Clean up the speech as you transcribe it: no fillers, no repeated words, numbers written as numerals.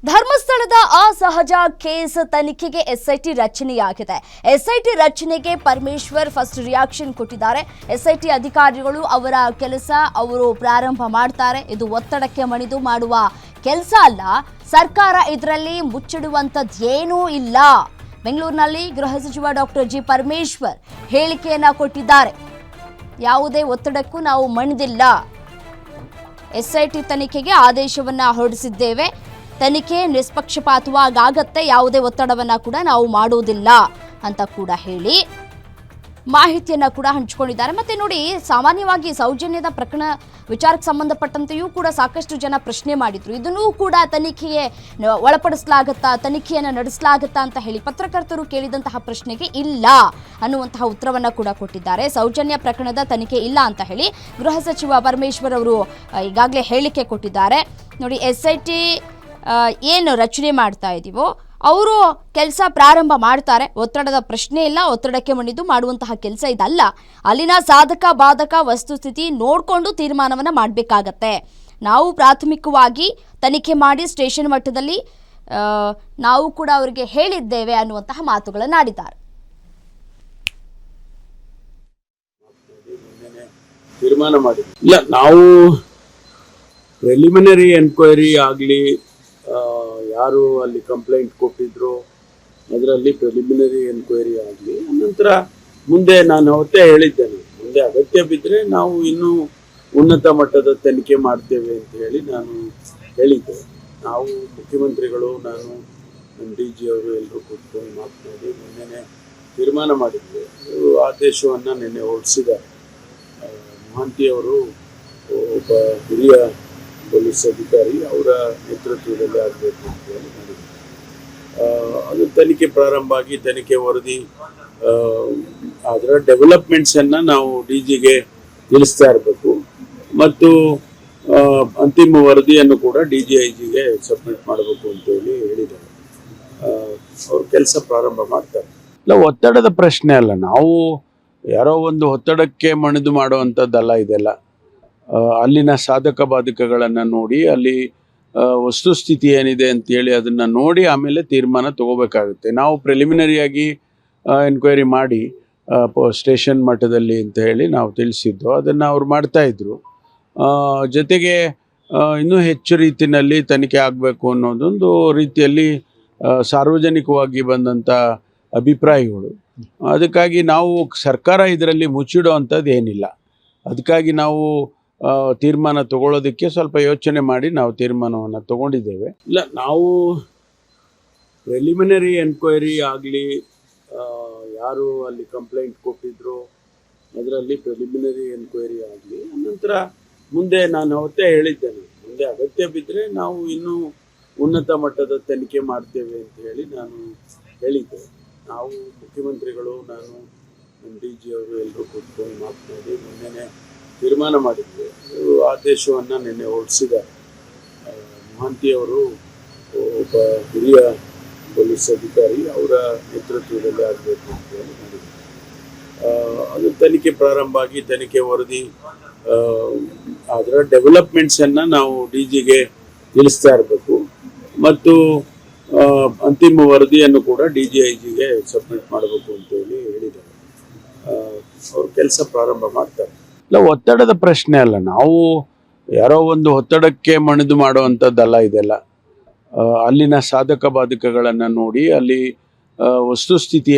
ಧರ್ಮಸ್ಥಳದ ಅಸಹಜ ಕೇಸ್ ತನಿಖೆಗೆ ಎಸ್ಐಟಿ ರಚನೆಯಾಗಿದೆ. ಎಸ್ಐಟಿ ರಚನೆಗೆ ಪರಮೇಶ್ವರ್ ಫಸ್ಟ್ ರಿಯಾಕ್ಷನ್ ಕೊಟ್ಟಿದ್ದಾರೆ. ಎಸ್ಐಟಿ ಅಧಿಕಾರಿಗಳು ಅವರ ಕೆಲಸ ಅವರು ಪ್ರಾರಂಭ ಮಾಡ್ತಾರೆ. ಇದು ಒತ್ತಡಕ್ಕೆ ಮಣಿದು ಮಾಡುವ ಕೆಲಸ ಅಲ್ಲ. ಸರ್ಕಾರ ಇದರಲ್ಲಿ ಮುಚ್ಚಿಡುವಂತದ್ದು ಏನೂ ಇಲ್ಲ. ಬೆಂಗಳೂರಿನಲ್ಲಿ ಗೃಹ ಸಚಿವ ಡಾಕ್ಟರ್ ಜಿ ಪರಮೇಶ್ವರ್ ಹೇಳಿಕೆಯನ್ನ ಕೊಟ್ಟಿದ್ದಾರೆ. ಯಾವುದೇ ಒತ್ತಡಕ್ಕೂ ನಾವು ಮಣಿದಿಲ್ಲ. ಎಸ್ಐಟಿ ತನಿಖೆಗೆ ಆದೇಶವನ್ನ ಹೊರಡಿಸಿದ್ದೇವೆ. ತನಿಖೆ ನಿಷ್ಪಕ್ಷಪಾತವಾಗತ್ತೆ, ಯಾವುದೇ ಒತ್ತಡವನ್ನ ಕೂಡ ನಾವು ಮಾಡೋದಿಲ್ಲ ಅಂತ ಕೂಡ ಹೇಳಿ ಮಾಹಿತಿಯನ್ನ ಕೂಡ ಹಂಚಿಕೊಂಡಿದ್ದಾರೆ. ಮತ್ತೆ ನೋಡಿ, ಸಾಮಾನ್ಯವಾಗಿ ಸೌಜನ್ಯದ ಪ್ರಕರಣ ವಿಚಾರಕ್ಕೆ ಸಂಬಂಧಪಟ್ಟಂತೆಯೂ ಕೂಡ ಸಾಕಷ್ಟು ಜನ ಪ್ರಶ್ನೆ ಮಾಡಿದ್ರು. ಇದನ್ನೂ ಕೂಡ ತನಿಖೆಗೆ ಒಳಪಡಿಸಲಾಗತ್ತಾ, ತನಿಖೆಯನ್ನು ನಡೆಸಲಾಗತ್ತಾ ಅಂತ ಹೇಳಿ ಪತ್ರಕರ್ತರು ಕೇಳಿದಂತಹ ಪ್ರಶ್ನೆಗೆ ಇಲ್ಲ ಅನ್ನುವಂತಹ ಉತ್ತರವನ್ನ ಕೂಡ ಕೊಟ್ಟಿದ್ದಾರೆ. ಸೌಜನ್ಯ ಪ್ರಕರಣದ ತನಿಖೆ ಇಲ್ಲ ಅಂತ ಹೇಳಿ ಗೃಹ ಸಚಿವ ಪರಮೇಶ್ವರ್ ಅವರು ಈಗಾಗಲೇ ಹೇಳಿಕೆ ಕೊಟ್ಟಿದ್ದಾರೆ. ನೋಡಿ, ಎಸ್ಐಟಿ ಏನು ರಚನೆ ಮಾಡ್ತಾ ಇದೀವೋ ಅವರು ಕೆಲಸ ಪ್ರಾರಂಭ ಮಾಡ್ತಾರೆ. ಒತ್ತಡದ ಪ್ರಶ್ನೆ ಇಲ್ಲ, ಒತ್ತಡಕ್ಕೆ ಮಣಿದು ಮಾಡುವಂತಹ ಕೆಲಸ ಇದಲ್ಲ. ಅಲ್ಲಿನ ಸಾಧಕ ಬಾಧಕ ವಸ್ತುಸ್ಥಿತಿ ನೋಡಿಕೊಂಡು ತೀರ್ಮಾನವನ್ನು ಮಾಡಬೇಕಾಗತ್ತೆ. ನಾವು ಪ್ರಾಥಮಿಕವಾಗಿ ತನಿಖೆ ಮಾಡಿ ಸ್ಟೇಷನ್ ಮಟ್ಟದಲ್ಲಿ ನಾವು ಕೂಡ ಅವರಿಗೆ ಹೇಳಿದ್ದೇವೆ ಅನ್ನುವಂತಹ ಮಾತುಗಳನ್ನು ಆಡಿದ್ದಾರೆ. ತೀರ್ಮಾನ ಮಾಡಿ ಇಲ್ಲ, ನಾವು ಪ್ರಿಲಿಮಿನರಿ ಎನ್ಕ್ವೈರಿ ಆಗಲಿ, ಯಾರು ಅಲ್ಲಿ ಕಂಪ್ಲೇಂಟ್ ಕೊಟ್ಟಿದ್ರು ಅದರಲ್ಲಿ ಪ್ರಿಲಿಮಿನರಿ ಎನ್ಕ್ವೈರಿ ಆಗಲಿ, ನಂತರ ಮುಂದೆ ನಾನು ಅವತ್ತೇ ಹೇಳಿದ್ದೇನೆ, ಮುಂದೆ ಅಗತ್ಯ ಬಿದ್ದರೆ ನಾವು ಇನ್ನೂ ಉನ್ನತ ಮಟ್ಟದ ತನಿಖೆ ಮಾಡ್ತೇವೆ ಅಂತ ಹೇಳಿ ನಾನು ಹೇಳಿದ್ದೆ. ನಾವು ಮುಖ್ಯಮಂತ್ರಿಗಳು, ನಾನು ನಮ್ಮ ಡಿ ಜಿ ಅವರು ಎಲ್ಲರೂ ಕೂತ್ಕೊಂಡು ಮಾತನಾಡಿ ನಿನ್ನೆ ತೀರ್ಮಾನ ಮಾಡಿದ್ವಿ. ಆದೇಶವನ್ನು ನಿನ್ನೆ ಹೊರಡಿಸಿದ್ದಾರೆ. ಮಹಾಂತಿಯವರು ಒಬ್ಬ ಹಿರಿಯ ಪೊಲೀಸ್ ಅಧಿಕಾರಿ, ಅವರ ನೇತೃತ್ವದಲ್ಲಿ ಆಗಬೇಕು ಅಂತ ಹೇಳಿ ಮಾಡಿದ್ರು. ಅದು ತನಿಖೆ ಪ್ರಾರಂಭ ಆಗಿ ತನಿಖೆ ವರದಿ ಅದರ ಡೆವಲಪ್ಮೆಂಟ್ಸನ್ನು ನಾವು ಡಿ ಜಿಗೆ ತಿಳಿಸ್ತಾ ಇರಬೇಕು ಮತ್ತು ಅಂತಿಮ ವರದಿಯನ್ನು ಕೂಡ ಡಿ ಜಿ ಐ ಜಿಗೆ ಸಬ್ಮಿಟ್ ಮಾಡಬೇಕು ಅಂತ ಹೇಳಿ ಹೇಳಿದ್ದಾರೆ. ಅವ್ರ ಕೆಲಸ ಪ್ರಾರಂಭ ಮಾಡ್ತಾರೆ. ಇಲ್ಲ, ಒತ್ತಡದ ಪ್ರಶ್ನೆ ಅಲ್ಲ. ನಾವು ಯಾರೋ ಒಂದು ಒತ್ತಡಕ್ಕೆ ಮಣಿದು ಮಾಡುವಂಥದ್ದಲ್ಲ ಇದೆಲ್ಲ. ಅಲ್ಲಿನ ಸಾಧಕ ಬಾಧಕಗಳನ್ನು ನೋಡಿ, ಅಲ್ಲಿ ವಸ್ತುಸ್ಥಿತಿ ಏನಿದೆ ಅಂತೇಳಿ ಅದನ್ನು ನೋಡಿ ಆಮೇಲೆ ತೀರ್ಮಾನ ತಗೋಬೇಕಾಗುತ್ತೆ. ನಾವು ಪ್ರಿಲಿಮಿನರಿಯಾಗಿ ಎನ್ಕ್ವೈರಿ ಮಾಡಿ ಸ್ಟೇಷನ್ ಮಟ್ಟದಲ್ಲಿ ಅಂತ ಹೇಳಿ ನಾವು ತಿಳಿಸಿದ್ದು, ಅದನ್ನು ಅವ್ರು ಮಾಡ್ತಾಯಿದ್ರು. ಜೊತೆಗೆ ಇನ್ನೂ ಹೆಚ್ಚು ರೀತಿಯಲ್ಲಿ ತನಿಖೆ ಆಗಬೇಕು ಅನ್ನೋದೊಂದು ರೀತಿಯಲ್ಲಿ ಸಾರ್ವಜನಿಕವಾಗಿ ಬಂದಂಥ ಅಭಿಪ್ರಾಯಗಳು. ಅದಕ್ಕಾಗಿ ನಾವು ಸರ್ಕಾರ ಇದರಲ್ಲಿ ಮುಚ್ಚಿಡೋ ಅಂಥದ್ದು ಏನಿಲ್ಲ. ಅದಕ್ಕಾಗಿ ನಾವು ತೀರ್ಮಾನ ತಗೊಳ್ಳೋದಕ್ಕೆ ಸ್ವಲ್ಪ ಯೋಚನೆ ಮಾಡಿ ನಾವು ತೀರ್ಮಾನವನ್ನು ತಗೊಂಡಿದ್ದೇವೆ. ಇಲ್ಲ, ನಾವು ಪ್ರಿಲಿಮಿನರಿ ಎನ್ಕ್ವೈರಿ ಆಗಲಿ, ಯಾರು ಅಲ್ಲಿ ಕಂಪ್ಲೇಂಟ್ ಕೊಟ್ಟಿದ್ರು ಅದರಲ್ಲಿ ಪ್ರಿಲಿಮಿನರಿ ಎನ್ಕ್ವೈರಿ ಆಗಲಿ, ನಂತರ ಮುಂದೆ ನಾನು ಅವತ್ತೇ ಹೇಳಿದ್ದೇನೆ, ಮುಂದೆ ಅಗತ್ಯ ಬಿದ್ದರೆ ನಾವು ಇನ್ನೂ ಉನ್ನತ ಮಟ್ಟದ ತನಿಖೆ ಮಾಡ್ತೇವೆ ಅಂತ ಹೇಳಿ ನಾನು ಹೇಳಿದ್ದೆ. ನಾವು ಮುಖ್ಯಮಂತ್ರಿಗಳು, ನಾನು ನಮ್ಮ ಡಿ ಜಿ ಅವರು ಎಲ್ಲರೂ ಕೂತ್ಕೊಂಡು ಮಾತನಾಡಿ ನಿನ್ನೆ ತೀರ್ಮಾನ ಮಾಡಿದ್ವಿ. ಆದೇಶವನ್ನು ನಿನ್ನೆ ಹೊರಡಿಸಿದ್ದಾರೆ. ಮಹಾಂತಿಯವರು ಒಬ್ಬ ಹಿರಿಯ ಪೊಲೀಸ್ ಅಧಿಕಾರಿ, ಅವರ ನೇತೃತ್ವದಲ್ಲಿ ಆಗಬೇಕು ಅಂತ ಹೇಳಿ ಮಾಡಿದ್ರು. ಅದು ತನಿಖೆ ಪ್ರಾರಂಭ ಆಗಿ ತನಿಖೆ ವರದಿ ಅದರ ಡೆವಲಪ್ಮೆಂಟ್ಸನ್ನು ನಾವು ಡಿ ಜಿಗೆ ತಿಳಿಸ್ತಾ ಇರಬೇಕು ಮತ್ತು ಅಂತಿಮ ವರದಿಯನ್ನು ಕೂಡ ಡಿ ಜಿ ಐ ಜಿಗೆ ಸಬ್ಮಿಟ್ ಮಾಡಬೇಕು ಅಂತ ಹೇಳಿ ಹೇಳಿದ್ದಾರೆ. ಅವ್ರ ಕೆಲಸ ಪ್ರಾರಂಭ ಮಾಡ್ತಾರೆ. ಇಲ್ಲ, ಒತ್ತಡದ ಪ್ರಶ್ನೆ ಅಲ್ಲ. ನಾವು ಯಾರೋ ಒಂದು ಒತ್ತಡಕ್ಕೆ ಮಣಿದು ಮಾಡುವಂಥದ್ದಲ್ಲ ಇದೆಲ್ಲ. ಅಲ್ಲಿನ ಸಾಧಕ ಬಾಧಕಗಳನ್ನು ನೋಡಿ, ಅಲ್ಲಿ ವಸ್ತುಸ್ಥಿತಿ